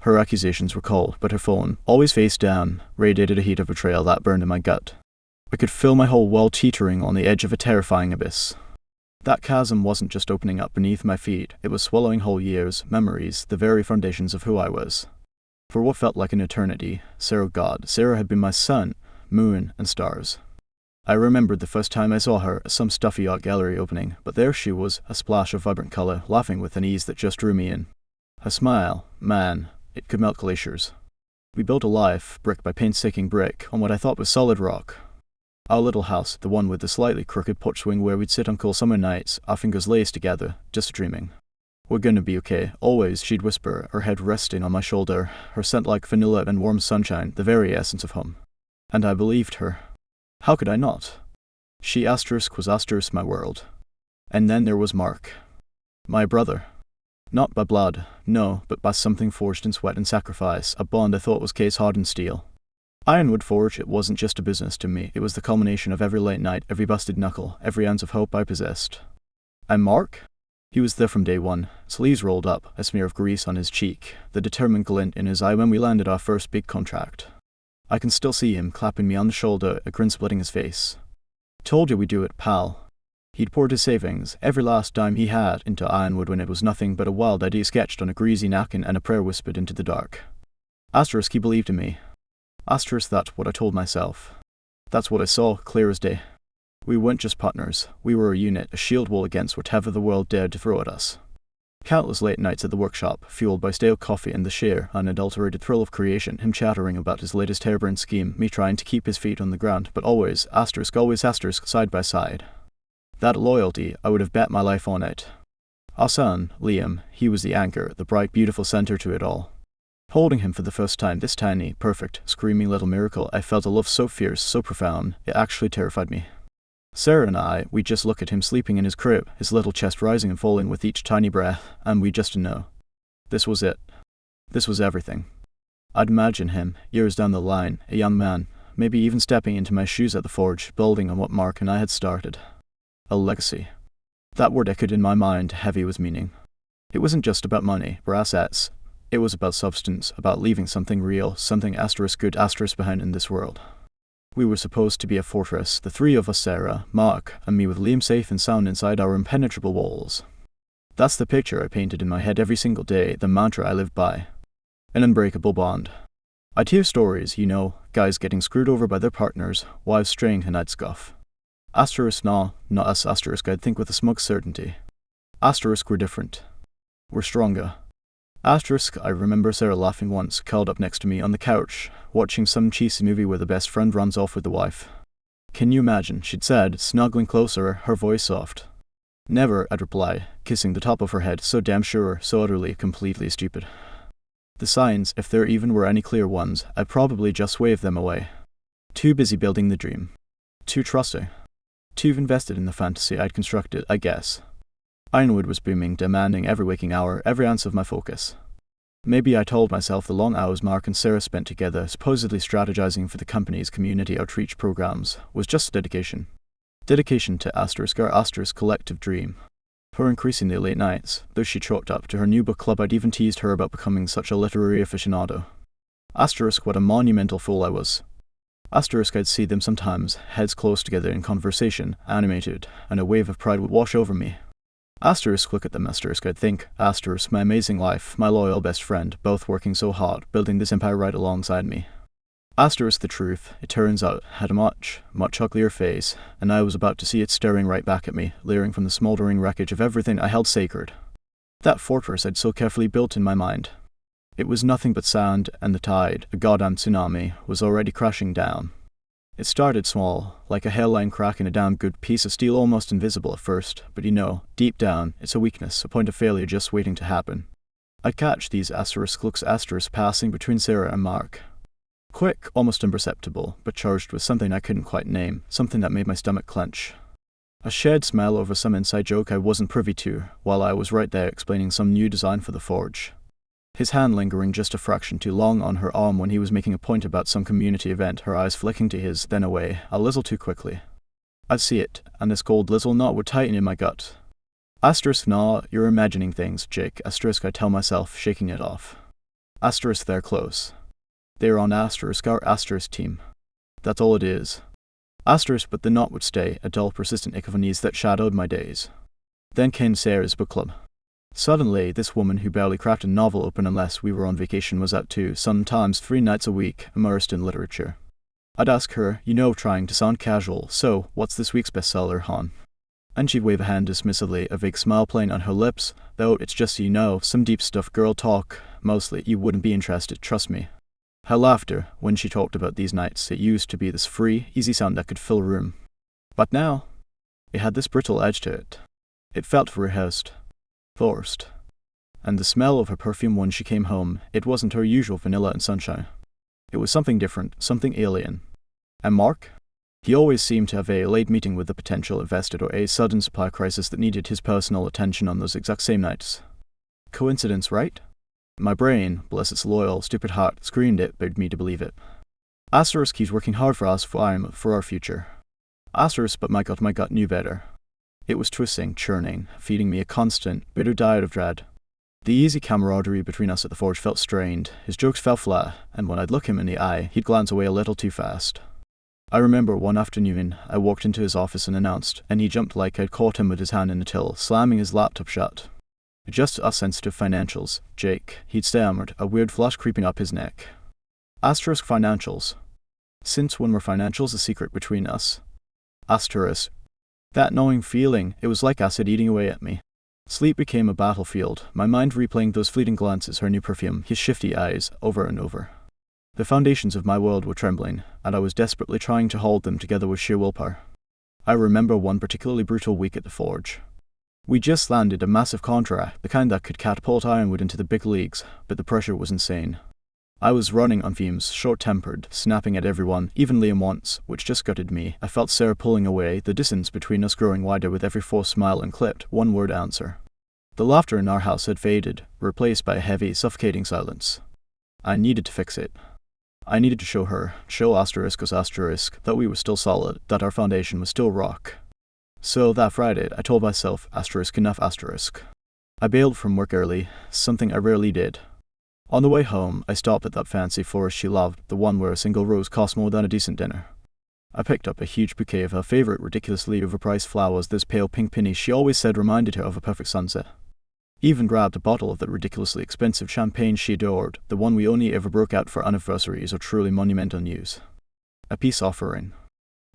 Her accusations were cold, but her phone, always face down, radiated a heat of betrayal that burned in my gut. I could feel my whole world teetering on the edge of a terrifying abyss. That chasm wasn't just opening up beneath my feet, it was swallowing whole years, memories, the very foundations of who I was. For what felt like an eternity, Sarah had been my sun, moon, and stars. I remembered the first time I saw her at some stuffy art gallery opening, but there she was, a splash of vibrant colour, laughing with an ease that just drew me in. Her smile, man, it could melt glaciers. We built a life, brick by painstaking brick, on what I thought was solid rock. Our little house, the one with the slightly crooked porch swing where we'd sit on cool summer nights, our fingers laced together, just dreaming. We're gonna be okay, always, she'd whisper, her head resting on my shoulder, her scent like vanilla and warm sunshine, the very essence of home. And I believed her. How could I not? She was my world. And then there was Mark. My brother. Not by blood, no, but by something forged in sweat and sacrifice, a bond I thought was case-hardened steel. Ironwood Forge, it wasn't just a business to me, it was the culmination of every late night, every busted knuckle, every ounce of hope I possessed. And Mark? He was there from day one, sleeves rolled up, a smear of grease on his cheek, the determined glint in his eye when we landed our first big contract. I can still see him, clapping me on the shoulder, a grin splitting his face. Told you we'd do it, pal. He'd poured his savings, every last dime he had, into Ironwood when it was nothing but a wild idea sketched on a greasy napkin and a prayer whispered into the dark. Asterisk, he believed in me. Asterisk, that's what I told myself. That's what I saw, clear as day. We weren't just partners, we were a unit, a shield wall against whatever the world dared to throw at us. Countless late nights at the workshop, fueled by stale coffee and the sheer, unadulterated thrill of creation, him chattering about his latest harebrained scheme, me trying to keep his feet on the ground, but always asterisk, side by side. That loyalty, I would have bet my life on it. Our son, Liam, he was the anchor, the bright, beautiful center to it all. Holding him for the first time, this tiny, perfect, screaming little miracle, I felt a love so fierce, so profound, it actually terrified me. Sarah and I, we'd just look at him sleeping in his crib, his little chest rising and falling with each tiny breath, and we'd just know. This was it. This was everything. I'd imagine him, years down the line, a young man, maybe even stepping into my shoes at the forge, building on what Mark and I had started. A legacy. That word echoed in my mind, heavy with meaning. It wasn't just about money, or assets. It was about substance, about leaving something real, something good behind in this world. We were supposed to be a fortress, the three of us, Sarah, Mark, and me with Liam safe and sound inside our impenetrable walls. That's the picture I painted in my head every single day, the mantra I lived by. An unbreakable bond. I'd hear stories, guys getting screwed over by their partners, wives straying, and I'd scoff. Asterisk, nah, not us, asterisk, I'd think with a smug certainty. Asterisk, we're different. We're stronger. Asterisk, I remember Sarah laughing once, curled up next to me on the couch, watching some cheesy movie where the best friend runs off with the wife. Can you imagine, she'd said, snuggling closer, her voice soft. Never, I'd reply, kissing the top of her head, so damn sure, so utterly, completely stupid. The signs, if there even were any clear ones, I'd probably just wave them away. Too busy building the dream. Too trusting. Too invested in the fantasy I'd constructed, I guess. Ironwood was booming, demanding every waking hour, every ounce of my focus. Maybe I told myself the long hours Mark and Sarah spent together, supposedly strategizing for the company's community outreach programs, was just dedication. Dedication to our asterisk collective dream. Her increasingly late nights, though she chalked up to her new book club, I'd even teased her about becoming such a literary aficionado. Asterisk, what a monumental fool I was. Asterisk, I'd see them sometimes, heads close together in conversation, animated, and a wave of pride would wash over me. Asterisk, look at them, asterisk, I'd think, asterisk, my amazing life, my loyal best friend, both working so hard, building this empire right alongside me. Asterisk, the truth, it turns out, had a much uglier face, and I was about to see it staring right back at me, leering from the smouldering wreckage of everything I held sacred. That fortress I'd so carefully built in my mind. It was nothing but sand, and the tide, a goddamn tsunami, was already crashing down. It started small, like a hairline crack in a damn good piece of steel, almost invisible at first, but deep down, it's a weakness, a point of failure just waiting to happen. I'd catch these asterisk looks passing between Sarah and Mark. Quick, almost imperceptible, but charged with something I couldn't quite name, something that made my stomach clench. A shared smile over some inside joke I wasn't privy to, while I was right there explaining some new design for the forge. His hand lingering just a fraction too long on her arm when he was making a point about some community event, her eyes flicking to his, then away, a little too quickly. I'd see it, and this cold little knot would tighten in my gut. Asterisk, nah, you're imagining things, Jake, asterisk, I tell myself, shaking it off. Asterisk they're close. They're on asterisk our asterisk team. That's all it is. Asterisk but the knot would stay, a dull persistent ache of unease that shadowed my days. Then came Sarah's book club. Suddenly, this woman who barely cracked a novel open unless we were on vacation was out too, sometimes 3 nights a week, immersed in literature. I'd ask her, trying to sound casual, so, what's this week's bestseller, hon? And she'd wave a hand dismissively, a vague smile playing on her lips, though it's just so some deep stuff girl talk, mostly, you wouldn't be interested, trust me. Her laughter, when she talked about these nights, it used to be this free, easy sound that could fill a room. But now, it had this brittle edge to it. It felt rehearsed. Forced. And the smell of her perfume when she came home, it wasn't her usual vanilla and sunshine. It was something different, something alien. And Mark? He always seemed to have a late meeting with the potential investor or a sudden supply crisis that needed his personal attention on those exact same nights. Coincidence, right? My brain, bless its loyal, stupid heart, screamed it, begged me to believe it. Asterisk keeps working hard for us, for our future. Asterisk, but my gut knew better. It was twisting, churning, feeding me a constant, bitter diet of dread. The easy camaraderie between us at the forge felt strained, his jokes fell flat, and when I'd look him in the eye, he'd glance away a little too fast. I remember one afternoon, I walked into his office and announced, and he jumped like I'd caught him with his hand in the till, slamming his laptop shut. Just us sensitive financials, Jake, he'd stammered, a weird flush creeping up his neck. Asterisk financials. Since when were financials a secret between us? Asterisk. That gnawing feeling, it was like acid eating away at me. Sleep became a battlefield, my mind replaying those fleeting glances, her new perfume, his shifty eyes, over and over. The foundations of my world were trembling, and I was desperately trying to hold them together with sheer willpower. I remember one particularly brutal week at the forge. We just landed a massive contract, the kind that could catapult Ironwood into the big leagues, but the pressure was insane. I was running on fumes, short-tempered, snapping at everyone, even Liam once, which just gutted me. I felt Sarah pulling away, the distance between us growing wider with every forced smile and clipped, one-word answer. The laughter in our house had faded, replaced by a heavy, suffocating silence. I needed to fix it. I needed to show her, show asterisk as asterisk, that we were still solid, that our foundation was still rock. So that Friday, I told myself, asterisk enough asterisk. I bailed from work early, something I rarely did. On the way home, I stopped at that fancy florist she loved, the one where a single rose cost more than a decent dinner. I picked up a huge bouquet of her favorite ridiculously overpriced flowers, those pale pink pennies she always said reminded her of a perfect sunset. Even grabbed a bottle of that ridiculously expensive champagne she adored, the one we only ever broke out for anniversaries or truly monumental news. A peace offering.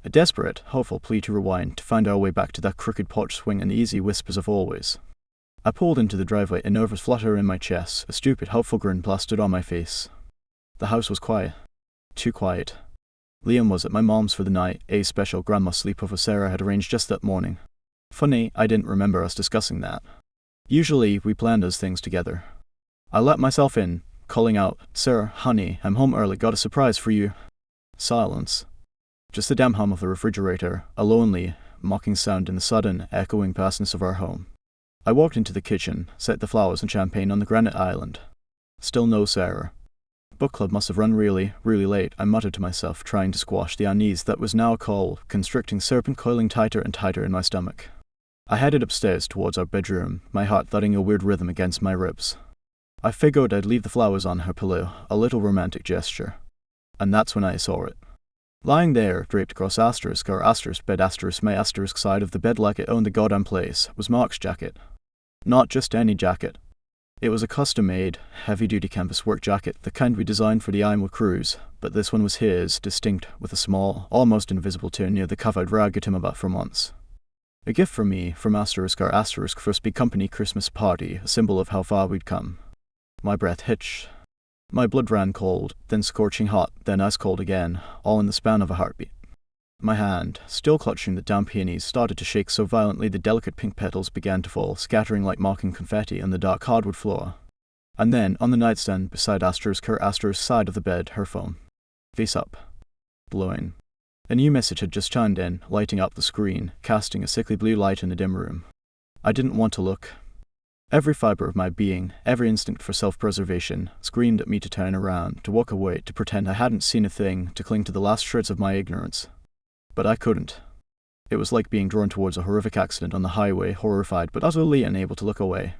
A desperate, hopeful plea to rewind, to find our way back to that crooked porch swing and the easy whispers of always. I pulled into the driveway, a nervous flutter in my chest, a stupid, hopeful grin plastered on my face. The house was quiet. Too quiet. Liam was at my mom's for the night, a special grandma sleepover Sarah had arranged just that morning. Funny, I didn't remember us discussing that. Usually, we planned those things together. I let myself in, calling out, "Sarah, honey, I'm home early, got a surprise for you." Silence. Just the damn hum of the refrigerator, a lonely, mocking sound in the sudden, echoing vastness of our home. I walked into the kitchen, set the flowers and champagne on the granite island. Still no Sarah. Book club must have run really, really late, I muttered to myself, trying to squash the unease that was now a cold, constricting serpent coiling tighter and tighter in my stomach. I headed upstairs towards our bedroom, my heart thudding a weird rhythm against my ribs. I figured I'd leave the flowers on her pillow, a little romantic gesture. And that's when I saw it. Lying there, draped across asterisk our asterisk bed asterisk my asterisk side of the bed like it owned the goddamn place, was Mark's jacket. Not just any jacket. It was a custom-made, heavy-duty canvas work jacket, the kind we designed for the Ironwood cruise, but this one was his, distinct, with a small, almost invisible tear near the cuff I'd ragged him about for months. A gift from me, from asterisk our asterisk first big company Christmas party, a symbol of how far we'd come. My breath hitched. My blood ran cold, then scorching hot, then ice cold again, all in the span of a heartbeat. My hand, still clutching the damp peonies, started to shake so violently the delicate pink petals began to fall, scattering like mocking confetti on the dark hardwood floor. And then, on the nightstand beside asterisk her asterisk side of the bed, her phone. Face up. Glowing. A new message had just chimed in, lighting up the screen, casting a sickly blue light in the dim room. I didn't want to look. Every fiber of my being, every instinct for self-preservation, screamed at me to turn around, to walk away, to pretend I hadn't seen a thing, to cling to the last shreds of my ignorance. But I couldn't. It was like being drawn towards a horrific accident on the highway, horrified but utterly unable to look away.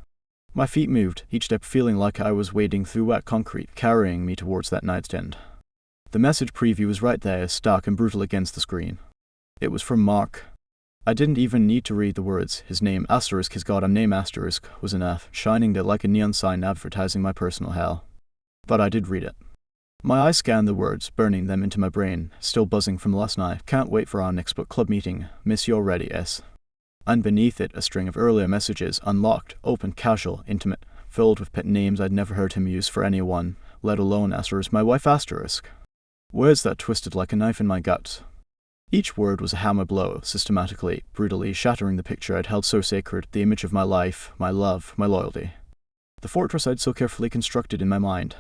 My feet moved, each step feeling like I was wading through wet concrete, carrying me towards that nightstand. The message preview was right there, stark and brutal against the screen. It was from Mark. I didn't even need to read the words. His name, asterisk, his goddamn name, asterisk, was enough, shining there like a neon sign advertising my personal hell. But I did read it. My eyes scanned the words, burning them into my brain, still buzzing from last night. Can't wait for our next book club meeting. Miss you already, S. And beneath it, a string of earlier messages, unlocked, open, casual, intimate, filled with pet names I'd never heard him use for anyone, let alone asterisk, my wife, asterisk. Words that twisted like a knife in my gut. Each word was a hammer blow, systematically, brutally shattering the picture I'd held so sacred, the image of my life, my love, my loyalty. The fortress I'd so carefully constructed in my mind.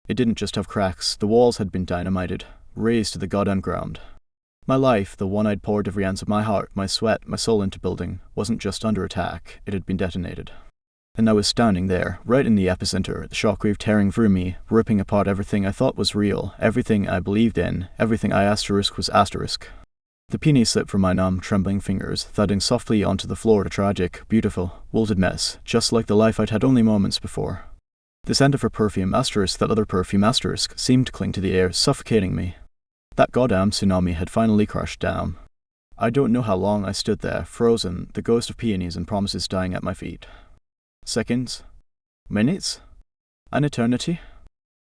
It didn't just have cracks, the walls had been dynamited, razed to the goddamn ground. My life, the one I'd poured every ounce of my heart, my sweat, my soul into building, wasn't just under attack, it had been detonated. And I was standing there, right in the epicenter, the shockwave tearing through me, ripping apart everything I thought was real, everything I believed in, everything I asterisk was asterisk. The peony slipped from my numb, trembling fingers, thudding softly onto the floor, a tragic, beautiful, wilted mess, just like the life I'd had only moments before. The scent of her perfume, asterisk, that other perfume, asterisk, seemed to cling to the air, suffocating me. That goddamn tsunami had finally crashed down. I don't know how long I stood there, frozen, the ghost of peonies and promises dying at my feet. Seconds? Minutes? An eternity?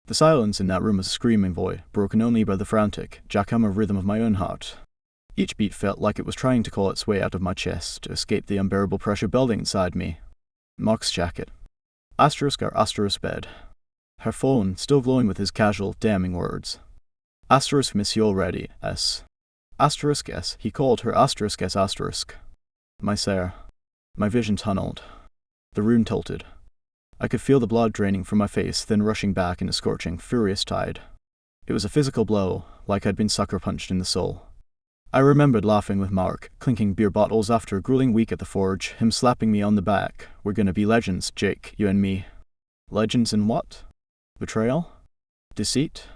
The silence in that room was a screaming void, broken only by the frantic, jackhammer rhythm of my own heart. Each beat felt like it was trying to claw its way out of my chest, to escape the unbearable pressure building inside me. Mark's jacket. Asterisk our asterisk bed. Her phone, still glowing with his casual, damning words. Asterisk miss you already, S. Asterisk S. He called her asterisk S asterisk. My Sarah. My vision tunneled. The room tilted. I could feel the blood draining from my face, then rushing back in a scorching, furious tide. It was a physical blow, like I'd been sucker punched in the soul. I remembered laughing with Mark, clinking beer bottles after a grueling week at the forge, him slapping me on the back. We're gonna be legends, Jake, you and me. Legends in what? Betrayal? Deceit?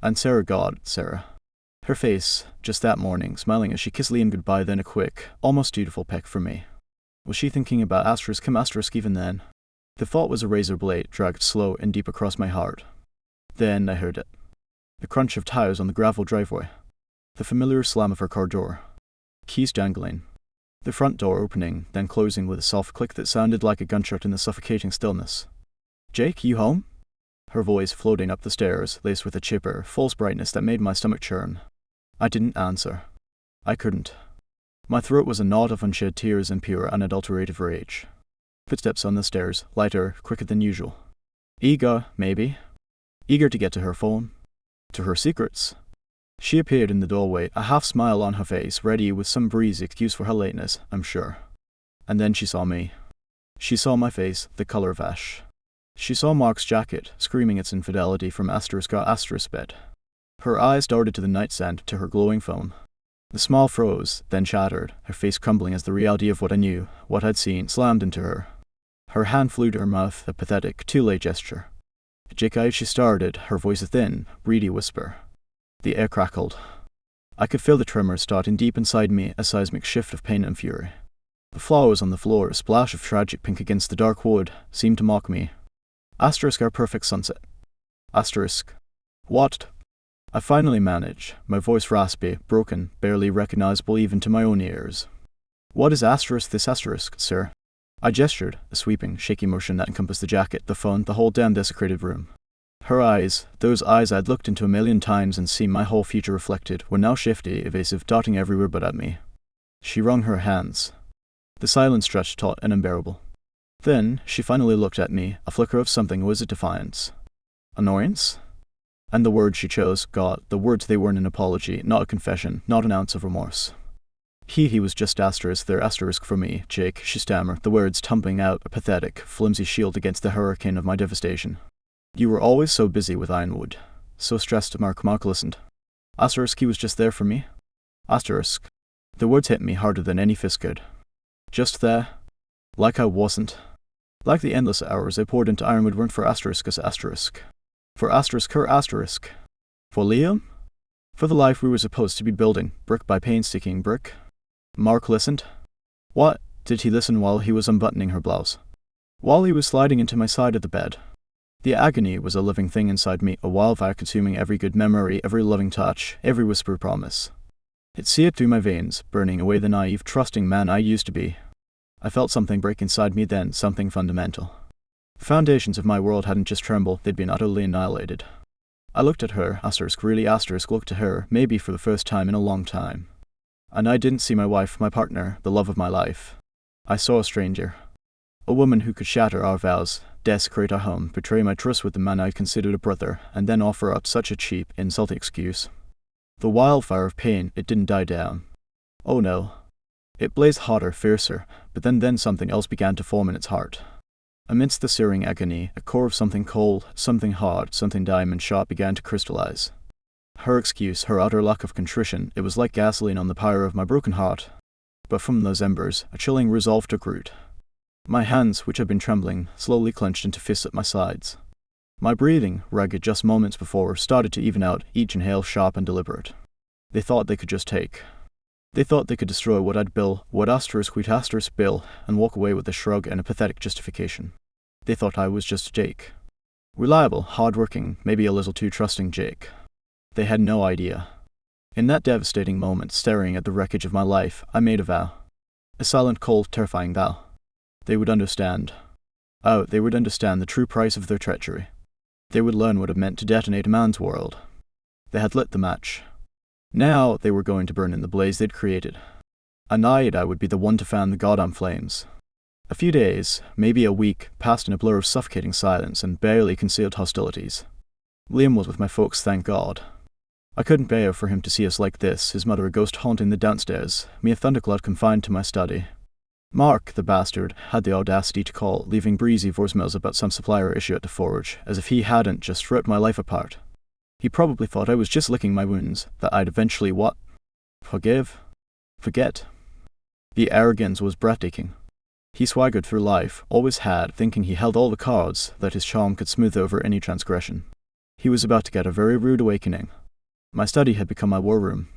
And Sarah, God, Sarah. Her face, just that morning, smiling as she kissed Liam goodbye, then a quick, almost dutiful peck from me. Was she thinking about asterisk him asterisk even then? The thought was a razor blade dragged slow and deep across my heart. Then I heard it. The crunch of tires on the gravel driveway. The familiar slam of her car door. Keys jangling. The front door opening, then closing with a soft click that sounded like a gunshot in the suffocating stillness. Jake, you home? Her voice floating up the stairs, laced with a chipper, false brightness that made my stomach churn. I didn't answer. I couldn't. My throat was a knot of unshed tears and pure, unadulterated rage. Footsteps on the stairs, lighter, quicker than usual. Eager, maybe. Eager to get to her phone. To her secrets. She appeared in the doorway, a half-smile on her face, ready with some breezy excuse for her lateness, I'm sure. And then she saw me. She saw my face, the color of ash. She saw Mark's jacket, screaming its infidelity from asterisk bed. Her eyes darted to the nightstand, to her glowing phone. The smile froze, then shattered, her face crumbling as the reality of what I knew, what I'd seen, slammed into her. Her hand flew to her mouth, a pathetic, too-late gesture. Jake-eyed she started, her voice a thin, reedy whisper. The air crackled. I could feel the tremors starting deep inside me, a seismic shift of pain and fury. The flowers on the floor, a splash of tragic pink against the dark wood, seemed to mock me. Asterisk our perfect sunset. Asterisk. What? I finally managed, my voice raspy, broken, barely recognizable even to my own ears. What is asterisk this asterisk, sir? I gestured, a sweeping, shaky motion that encompassed the jacket, the phone, the whole damn desecrated room. Her eyes, those eyes I'd looked into a million times and seen my whole future reflected, were now shifty, evasive, darting everywhere but at me. She wrung her hands. The silence stretched taut and unbearable. Then, she finally looked at me, a flicker of something was it defiance. Annoyance? And the words she chose, God, the words they weren't an apology, not a confession, not an ounce of remorse. He was just asterisk, their asterisk for me, Jake, she stammered, the words tumbling out, a pathetic, flimsy shield against the hurricane of my devastation. You were always so busy with Ironwood. So stressed, Mark listened. Asterisk, he was just there for me. Asterisk. The words hit me harder than any fist could. Just there. Like I wasn't. Like the endless hours I poured into Ironwood weren't for asterisk as asterisk. For asterisk her asterisk. For Liam? For the life we were supposed to be building, brick by painstaking brick. Mark listened. What? Did he listen while he was unbuttoning her blouse? While he was sliding into my side of the bed. The agony was a living thing inside me, a wildfire consuming every good memory, every loving touch, every whisper of promise. It seared through my veins, burning away the naive, trusting man I used to be. I felt something break inside me then, something fundamental. The foundations of my world hadn't just trembled, they'd been utterly annihilated. I looked at her, really looked at her, maybe for the first time in a long time. And I didn't see my wife, my partner, the love of my life. I saw a stranger. A woman who could shatter our vows, desecrate our home, betray my trust with the man I considered a brother, and then offer up such a cheap, insulting excuse. The wildfire of pain, it didn't die down. Oh no. It blazed hotter, fiercer, but then something else began to form in its heart. Amidst the searing agony, a core of something cold, something hard, something diamond sharp began to crystallize. Her excuse, her utter lack of contrition, it was like gasoline on the pyre of my broken heart. But from those embers, a chilling resolve took root. My hands, which had been trembling, slowly clenched into fists at my sides. My breathing, ragged just moments before, started to even out, each inhale sharp and deliberate. They thought they could just take. They thought they could destroy what I'd built, what we'd bill, and walk away with a shrug and a pathetic justification. They thought I was just Jake. Reliable, hard-working, maybe a little too trusting Jake. They had no idea. In that devastating moment, staring at the wreckage of my life, I made a vow. A silent, cold, terrifying vow. They would understand. Oh, they would understand the true price of their treachery. They would learn what it meant to detonate a man's world. They had lit the match. Now they were going to burn in the blaze they'd created. And I would be the one to fan the goddamn flames. A few days, maybe a week, passed in a blur of suffocating silence and barely concealed hostilities. Liam was with my folks, thank God. I couldn't bear for him to see us like this, his mother a ghost haunting the downstairs, me a thundercloud confined to my study. Mark, the bastard, had the audacity to call, leaving breezy voicemails about some supplier issue at the forge, as if he hadn't just ripped my life apart. He probably thought I was just licking my wounds, that I'd eventually what? Forgive? Forget? The arrogance was breathtaking. He swaggered through life, always had, thinking he held all the cards, that his charm could smooth over any transgression. He was about to get a very rude awakening. My study had become my war room.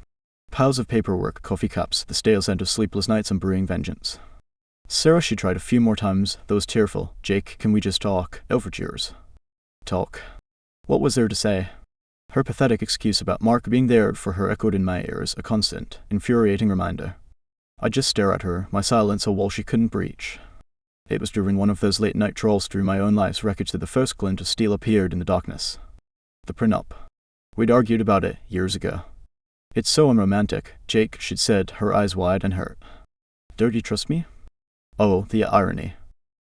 Piles of paperwork, coffee cups, the stale scent of sleepless nights and brewing vengeance. Sarah, she tried a few more times, those tearful, "Jake, can we just talk?" overtures. Talk. What was there to say? Her pathetic excuse about Mark being there for her echoed in my ears, a constant, infuriating reminder. I'd just stare at her, my silence a wall she couldn't breach. It was during one of those late-night trolls through my own life's wreckage that the first glint of steel appeared in the darkness. The prenup. We'd argued about it years ago. It's so unromantic, Jake, she'd said, her eyes wide and hurt. Don't you trust me? Oh, the irony.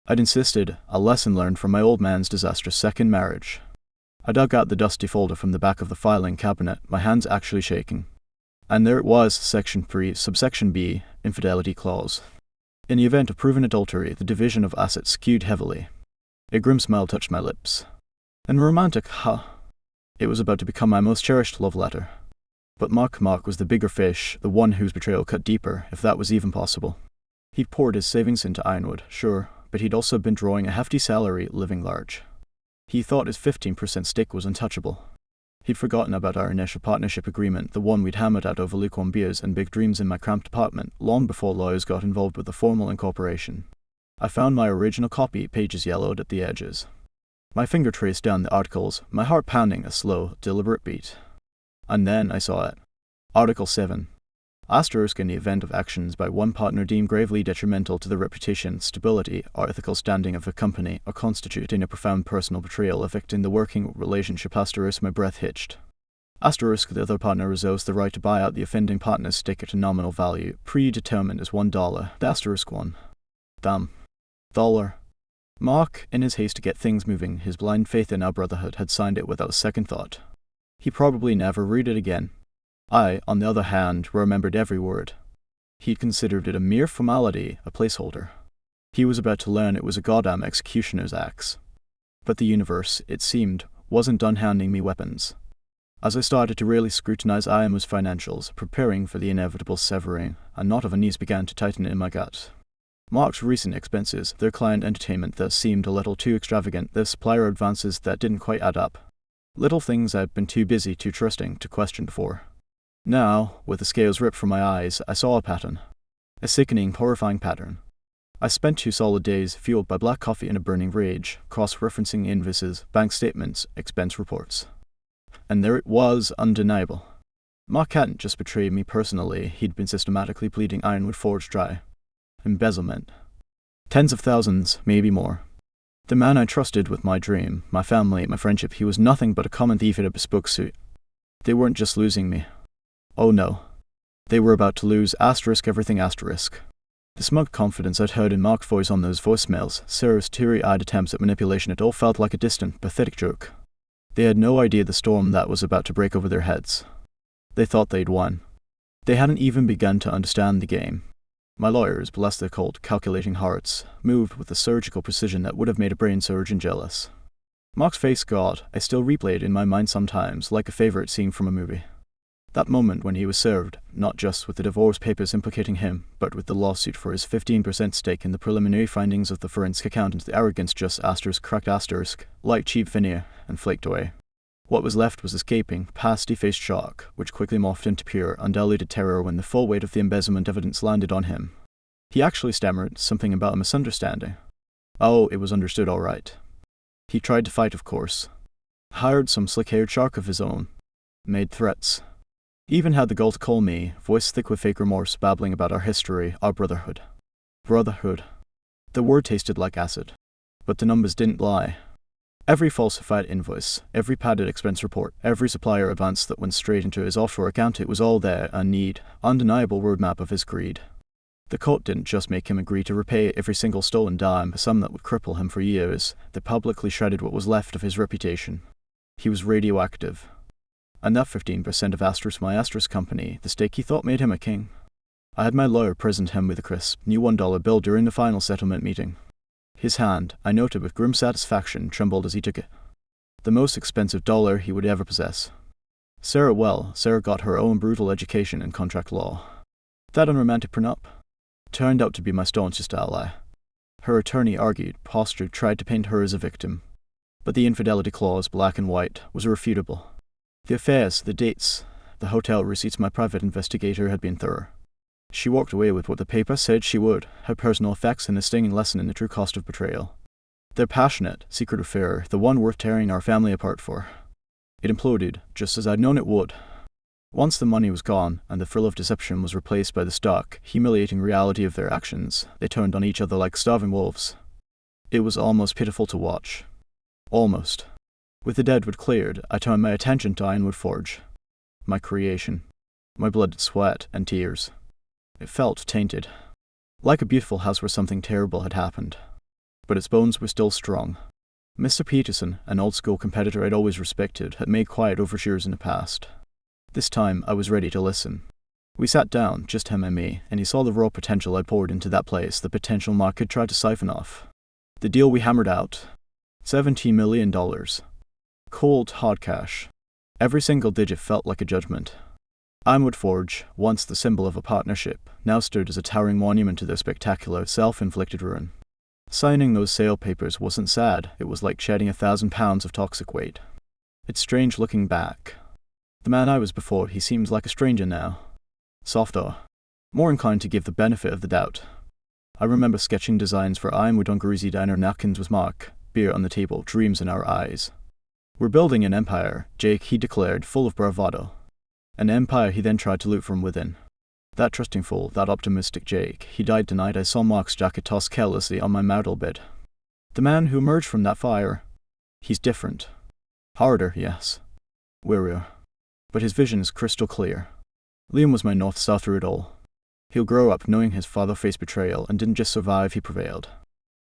I'd insisted, a lesson learned from my old man's disastrous second marriage. I dug out the dusty folder from the back of the filing cabinet, my hands actually shaking. And there it was, Section 3, Subsection B, Infidelity Clause. In the event of proven adultery, the division of assets skewed heavily. A grim smile touched my lips. And romantic, huh? It was about to become my most cherished love letter. But Mark was the bigger fish, the one whose betrayal cut deeper, if that was even possible. He'd poured his savings into Ironwood, sure, but he'd also been drawing a hefty salary, living large. He thought his 15% stake was untouchable. He'd forgotten about our initial partnership agreement, the one we'd hammered out over lukewarm beers and big dreams in my cramped apartment, long before lawyers got involved with the formal incorporation. I found my original copy, pages yellowed at the edges. My finger traced down the articles, my heart pounding a slow, deliberate beat. And then I saw it. Article 7. Asterisk in the event of actions by one partner deemed gravely detrimental to the reputation, stability, or ethical standing of a company, or constituting a profound personal betrayal affecting the working relationship. Asterisk, my breath hitched. Asterisk, the other partner reserves the right to buy out the offending partner's stake at a nominal value, predetermined as $1. The asterisk one. Damn. Dollar. Mark, in his haste to get things moving, his blind faith in our brotherhood, had signed it without a second thought. He probably never read it again. I, on the other hand, remembered every word. He'd considered it a mere formality, a placeholder. He was about to learn it was a goddamn executioner's axe. But the universe, it seemed, wasn't done handing me weapons. As I started to really scrutinize IMO's financials, preparing for the inevitable severing, a knot of unease began to tighten in my gut. Mark's recent expenses, their client entertainment that seemed a little too extravagant, their supplier advances that didn't quite add up. Little things I'd been too busy, too trusting, to question before. Now, with the scales ripped from my eyes, I saw a pattern. A sickening, horrifying pattern. I spent 2 solid days fueled by black coffee and a burning rage, cross-referencing invoices, bank statements, expense reports. And there it was, undeniable. Mark hadn't just betrayed me personally, he'd been systematically bleeding Ironwood Forge dry. Embezzlement. Tens of thousands, maybe more. The man I trusted with my dream, my family, my friendship, he was nothing but a common thief in a bespoke suit. They weren't just losing me. Oh no. They were about to lose everything . The smug confidence I'd heard in Mark's voice on those voicemails, Sarah's teary-eyed attempts at manipulation, it all felt like a distant, pathetic joke. They had no idea the storm that was about to break over their heads. They thought they'd won. They hadn't even begun to understand the game. My lawyers, bless their cold, calculating hearts, moved with a surgical precision that would have made a brain surgeon jealous. Mark's face, God, I still replay it in my mind sometimes, like a favorite scene from a movie. That moment when he was served, not just with the divorce papers implicating him, but with the lawsuit for his 15% stake in the preliminary findings of the forensic accountant, the arrogance just cracked like cheap veneer, and flaked away. What was left was escaping, past defaced shock, which quickly morphed into pure, undiluted terror when the full weight of the embezzlement evidence landed on him. He actually stammered something about a misunderstanding. Oh, it was understood all right. He tried to fight, of course. Hired some slick-haired shark of his own. Made threats. Even had the gall to call me, voice thick with fake remorse, babbling about our history, our brotherhood. Brotherhood. The word tasted like acid. But the numbers didn't lie. Every falsified invoice, every padded expense report, every supplier advance that went straight into his offshore account, it was all there, a neat, undeniable roadmap of his greed. The court didn't just make him agree to repay every single stolen dime, a sum that would cripple him for years. They publicly shredded what was left of his reputation. He was radioactive. And that 15% of my company, the stake he thought made him a king. I had my lawyer present him with a crisp, new $1 bill during the final settlement meeting. His hand, I noted with grim satisfaction, trembled as he took it. The most expensive dollar he would ever possess. Sarah got her own brutal education in contract law. That unromantic prenup turned out to be my staunchest ally. Her attorney argued, postured, tried to paint her as a victim. But the infidelity clause, black and white, was irrefutable. The affairs, the dates, the hotel receipts, my private investigator had been thorough. She walked away with what the paper said she would, her personal effects and a stinging lesson in the true cost of betrayal. Their passionate, secret affair, the one worth tearing our family apart for. It imploded, just as I'd known it would. Once the money was gone, and the thrill of deception was replaced by the stark, humiliating reality of their actions, they turned on each other like starving wolves. It was almost pitiful to watch. Almost. With the deadwood cleared, I turned my attention to Ironwood Forge. My creation. My blood, sweat, and tears. It felt tainted. Like a beautiful house where something terrible had happened. But its bones were still strong. Mr. Peterson, an old-school competitor I'd always respected, had made quiet overtures in the past. This time, I was ready to listen. We sat down, just him and me, and he saw the raw potential I'd poured into that place, the potential Mark had tried to siphon off. The deal we hammered out. $17 million. Cold, hard cash. Every single digit felt like a judgment. Ironwood Forge, once the symbol of a partnership, now stood as a towering monument to their spectacular, self-inflicted ruin. Signing those sale papers wasn't sad, it was like shedding 1,000 pounds of toxic weight. It's strange looking back. The man I was before, he seems like a stranger now. Softer. More inclined to give the benefit of the doubt. I remember sketching designs for Ironwood on greasy diner napkins with Mark, beer on the table, dreams in our eyes. We're building an empire, Jake, he declared, full of bravado. An empire he then tried to loot from within. That trusting fool, that optimistic Jake, he died tonight. I saw Mark's jacket tossed carelessly on my marital bed. The man who emerged from that fire, he's different. Harder, yes. Wearier. But his vision is crystal clear. Liam was my North Star through it all. He'll grow up knowing his father faced betrayal and didn't just survive, he prevailed.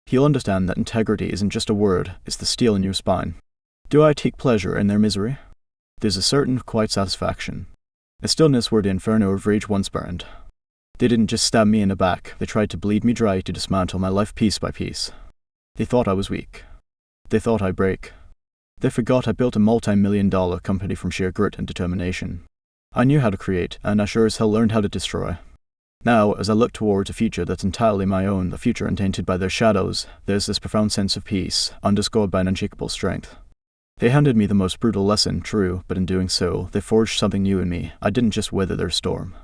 He'll understand that integrity isn't just a word, it's the steel in your spine. Do I take pleasure in their misery? There's a certain quiet satisfaction. A stillness where the inferno of rage once burned. They didn't just stab me in the back, they tried to bleed me dry to dismantle my life piece by piece. They thought I was weak. They thought I'd break. They forgot I built a multi-million-dollar company from sheer grit and determination. I knew how to create, and I sure as hell learned how to destroy. Now, as I look towards a future that's entirely my own, a future untainted by their shadows, there's this profound sense of peace, underscored by an unshakable strength. They handed me the most brutal lesson, true, but in doing so, they forged something new in me. I didn't just weather their storm.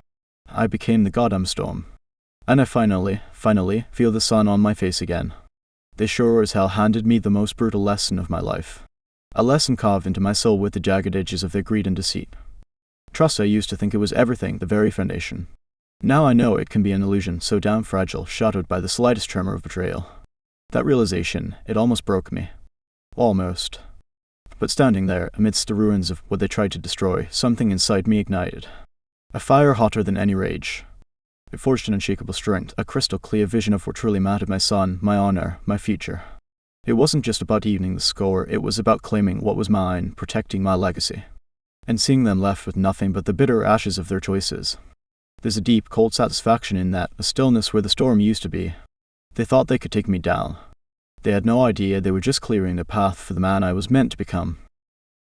I became the goddamn storm. And I finally feel the sun on my face again. They sure as hell handed me the most brutal lesson of my life. A lesson carved into my soul with the jagged edges of their greed and deceit. Trust, I used to think it was everything, the very foundation. Now I know it can be an illusion so damn fragile, shattered by the slightest tremor of betrayal. That realization, it almost broke me. Almost. But standing there, amidst the ruins of what they tried to destroy, something inside me ignited. A fire hotter than any rage. It forged an unshakable strength, a crystal clear vision of what truly mattered: my son, my honor, my future. It wasn't just about evening the score, it was about claiming what was mine, protecting my legacy. And seeing them left with nothing but the bitter ashes of their choices. There's a deep, cold satisfaction in that, a stillness where the storm used to be. They thought they could take me down. They had no idea they were just clearing the path for the man I was meant to become.